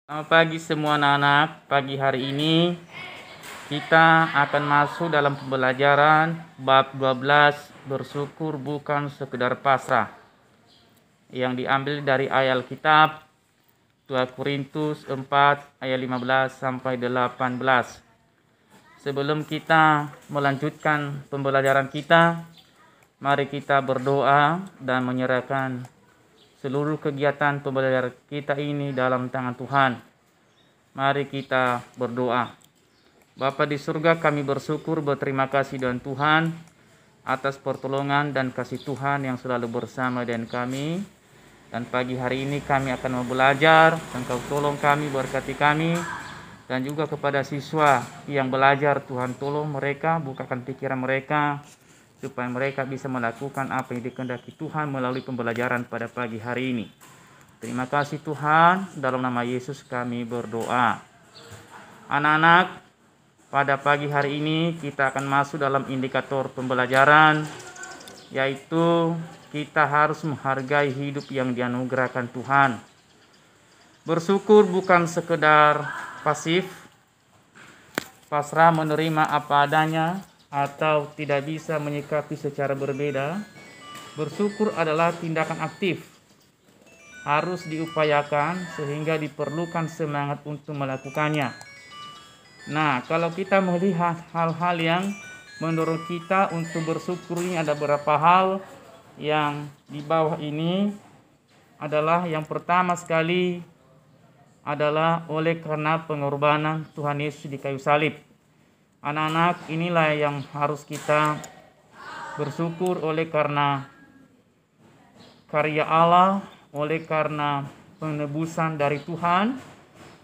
Selamat pagi semua anak-anak. Pagi hari ini kita akan masuk dalam pembelajaran bab 12, bersyukur bukan sekedar pasrah, yang diambil dari ayat Alkitab 2 Korintus 4 ayat 15 sampai 18. Sebelum kita melanjutkan pembelajaran kita, mari kita berdoa dan menyerahkan seluruh kegiatan pembelajaran kita ini dalam tangan Tuhan. Mari kita berdoa. Bapa di surga, kami bersyukur, berterima kasih dan Tuhan atas pertolongan dan kasih Tuhan yang selalu bersama dengan kami. Dan pagi hari ini kami akan belajar, Engkau tolong kami, berkati kami. Dan juga kepada siswa yang belajar, Tuhan tolong mereka, bukakan pikiran mereka, supaya mereka bisa melakukan apa yang dikehendaki Tuhan melalui pembelajaran pada pagi hari ini. Terima kasih Tuhan, dalam nama Yesus kami berdoa. Anak-anak, pada pagi hari ini kita akan masuk dalam indikator pembelajaran, yaitu kita harus menghargai hidup yang dianugerahkan Tuhan. Bersyukur bukan sekedar pasif, pasrah menerima apa adanya, atau tidak bisa menyikapi secara berbeda. Bersyukur adalah tindakan aktif, harus diupayakan sehingga diperlukan semangat untuk melakukannya. Nah, kalau kita melihat hal-hal yang menurut kita untuk bersyukur ini, ada beberapa hal yang di bawah ini adalah yang pertama sekali adalah oleh karena pengorbanan Tuhan Yesus di kayu salib. Anak-anak, inilah yang harus kita bersyukur oleh karena karya Allah, oleh karena penebusan dari Tuhan,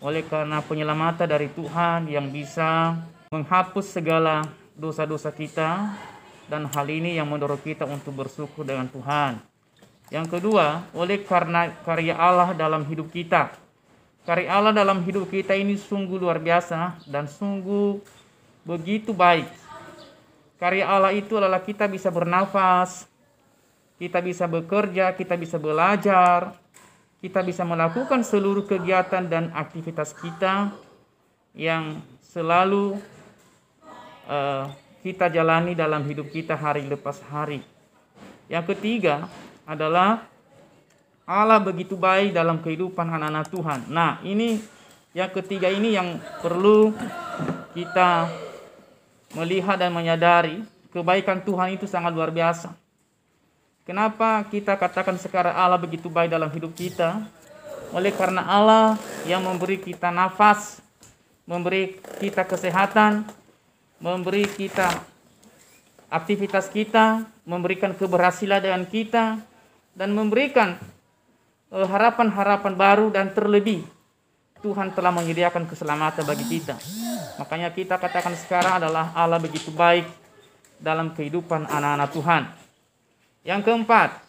oleh karena penyelamatan dari Tuhan yang bisa menghapus segala dosa-dosa kita, dan hal ini yang mendorong kita untuk bersyukur dengan Tuhan. Yang kedua, oleh karena karya Allah dalam hidup kita. Karya Allah dalam hidup kita ini sungguh luar biasa dan sungguh begitu baik. Karya Allah itu adalah kita bisa bernafas, kita bisa bekerja, kita bisa belajar, kita bisa melakukan seluruh kegiatan dan aktivitas kita yang selalu kita jalani dalam hidup kita hari lepas hari. Yang ketiga adalah Allah begitu baik dalam kehidupan anak-anak Tuhan. Nah, ini yang ketiga ini yang perlu kita melihat dan menyadari, kebaikan Tuhan itu sangat luar biasa. Kenapa kita katakan sekarang Allah begitu baik dalam hidup kita? Oleh karena Allah yang memberi kita nafas, memberi kita kesehatan, memberi kita aktivitas kita, memberikan keberhasilan dengan kita, dan memberikan harapan-harapan baru, dan terlebih Tuhan telah menyediakan keselamatan bagi kita. Makanya kita katakan sekarang adalah Allah begitu baik dalam kehidupan anak-anak Tuhan. Yang keempat,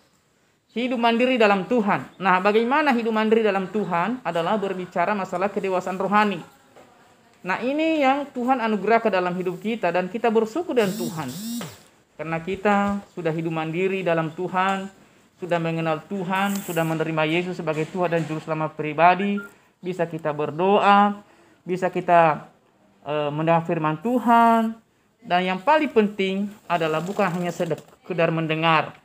hidup mandiri dalam Tuhan. Nah, bagaimana hidup mandiri dalam Tuhan adalah berbicara masalah kedewasaan rohani. Nah, ini yang Tuhan anugerahkan dalam hidup kita, dan kita bersyukur dengan Tuhan. Karena kita sudah hidup mandiri dalam Tuhan, sudah mengenal Tuhan, sudah menerima Yesus sebagai Tuhan dan Juru Selamat pribadi, bisa kita berdoa, bisa kita mendengar firman Tuhan, dan yang paling penting adalah bukan hanya sekedar mendengar,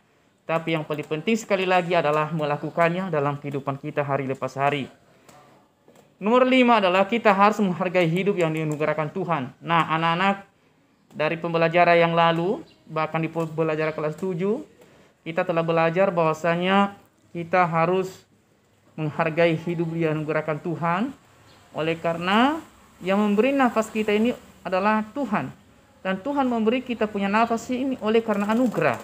tapi yang paling penting sekali lagi adalah melakukannya dalam kehidupan kita hari lepas hari. Nomor 5 adalah kita harus menghargai hidup yang dianugerahkan Tuhan. Nah, anak-anak, dari pembelajaran yang lalu, bahkan di pembelajaran kelas 7, kita telah belajar bahwasanya kita harus menghargai hidup yang dianugerahkan Tuhan, oleh karena yang memberi nafas kita ini adalah Tuhan. Dan Tuhan memberi kita punya nafas ini oleh karena anugerah.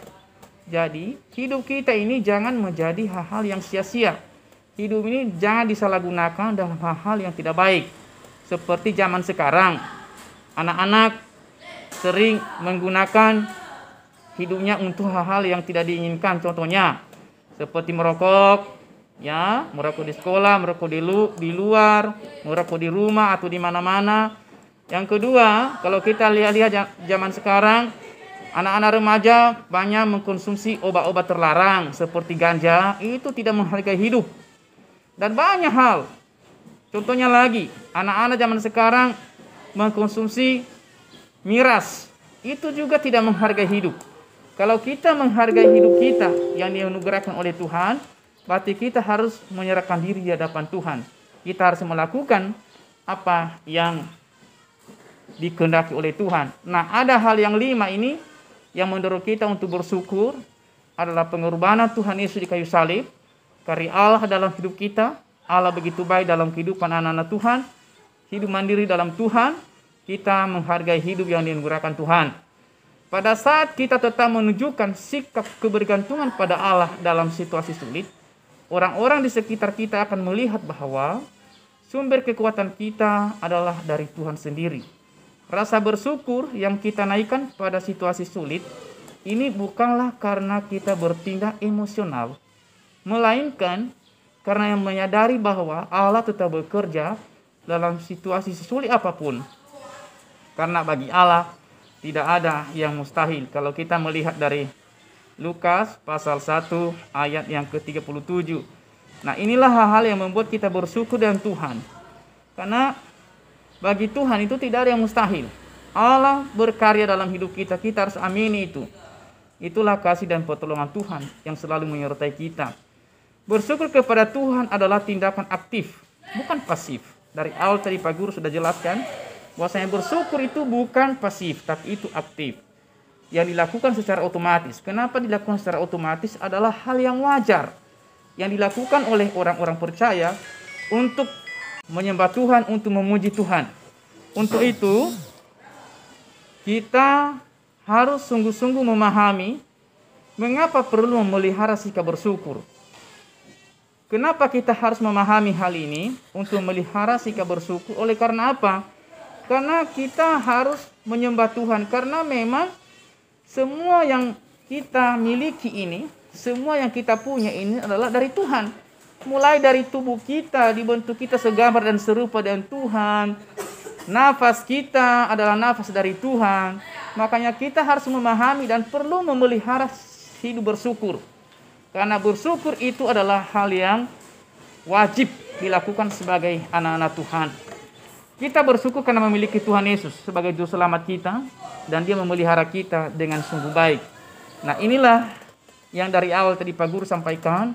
Jadi hidup kita ini jangan menjadi hal-hal yang sia-sia. Hidup ini jangan disalahgunakan dalam hal-hal yang tidak baik. Seperti zaman sekarang, anak-anak sering menggunakan hidupnya untuk hal-hal yang tidak diinginkan. Contohnya seperti merokok, ya, merokok di sekolah, merokok di luar, merokok di rumah atau di mana-mana. Yang kedua, kalau kita lihat zaman sekarang, anak-anak remaja banyak mengkonsumsi obat-obat terlarang seperti ganja. Itu tidak menghargai hidup. Dan banyak hal Contohnya lagi, anak-anak zaman sekarang mengkonsumsi miras. Itu juga tidak menghargai hidup. Kalau kita menghargai hidup kita yang dianugerahkan oleh Tuhan, berarti kita harus menyerahkan diri di hadapan Tuhan. Kita harus melakukan apa yang dikehendaki oleh Tuhan. Nah, ada hal yang 5 ini yang mendorong kita untuk bersyukur adalah pengorbanan Tuhan Yesus di kayu salib, karya Allah dalam hidup kita. Allah begitu baik dalam kehidupan anak-anak Tuhan, hidup mandiri dalam Tuhan, kita menghargai hidup yang dianugerahkan Tuhan. Pada saat kita tetap menunjukkan sikap kebergantungan pada Allah dalam situasi sulit, orang-orang di sekitar kita akan melihat bahwa sumber kekuatan kita adalah dari Tuhan sendiri. Rasa bersyukur yang kita naikkan pada situasi sulit, ini bukanlah karena kita bertindak emosional, melainkan karena yang menyadari bahwa Allah tetap bekerja dalam situasi sulit apapun. Karena bagi Allah tidak ada yang mustahil. Kalau kita melihat dari Lukas pasal 1 ayat yang ke-37. Nah, inilah hal-hal yang membuat kita bersyukur dengan Tuhan. Karena bagi Tuhan itu tidak ada yang mustahil. Allah berkarya dalam hidup kita, kita harus amini itu. Itulah kasih dan pertolongan Tuhan yang selalu menyertai kita. Bersyukur kepada Tuhan adalah tindakan aktif, bukan pasif. Dari awal tadi Pak Guru sudah jelaskan, bahwasanya bersyukur itu bukan pasif, tapi itu aktif. Yang dilakukan secara otomatis. Kenapa dilakukan secara otomatis? Adalah hal yang wajar. Yang dilakukan oleh orang-orang percaya untuk menyembah Tuhan, untuk memuji Tuhan. Untuk itu, kita harus sungguh-sungguh memahami mengapa perlu memelihara sikap bersyukur. Kenapa kita harus memahami hal ini untuk memelihara sikap bersyukur? Oleh karena apa? Karena kita harus menyembah Tuhan. Karena memang semua yang kita miliki ini, semua yang kita punya ini adalah dari Tuhan. Mulai dari tubuh kita, dibentuk kita segambar dan serupa dengan Tuhan. Nafas kita adalah nafas dari Tuhan. Makanya kita harus memahami dan perlu memelihara hidup bersyukur. Karena bersyukur itu adalah hal yang wajib dilakukan sebagai anak-anak Tuhan. Kita bersyukur karena memiliki Tuhan Yesus sebagai juru selamat kita. Dan Dia memelihara kita dengan sungguh baik. Nah, inilah yang dari awal tadi Pak Guru sampaikan.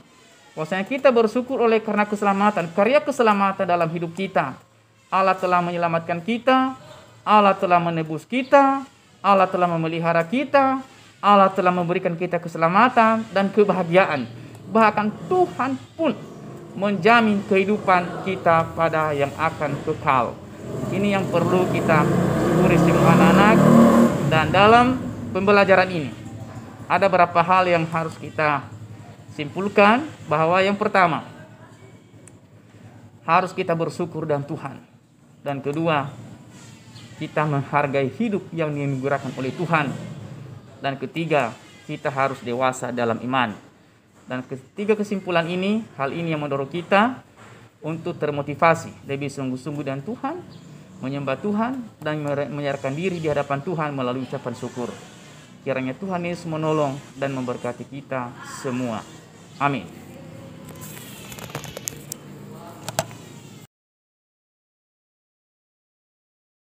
Bahwasanya kita bersyukur oleh karena keselamatan. Karya keselamatan dalam hidup kita. Allah telah menyelamatkan kita. Allah telah menebus kita. Allah telah memelihara kita. Allah telah memberikan kita keselamatan dan kebahagiaan. Bahkan Tuhan pun menjamin kehidupan kita pada yang akan kekal. Ini yang perlu kita syukuri semua anak-anak. Dan dalam pembelajaran ini ada beberapa hal yang harus kita simpulkan. Bahwa yang pertama, harus kita bersyukur dan Tuhan. Dan kedua, kita menghargai hidup yang dianugerahkan oleh Tuhan. Dan ketiga, kita harus dewasa dalam iman. Dan ketiga kesimpulan ini, hal ini yang mendorong kita untuk termotivasi lebih sungguh-sungguh dengan Tuhan, menyembah Tuhan, dan menyerahkan diri di hadapan Tuhan melalui ucapan syukur. Kiranya Tuhan Yesus menolong dan memberkati kita semua. Amin.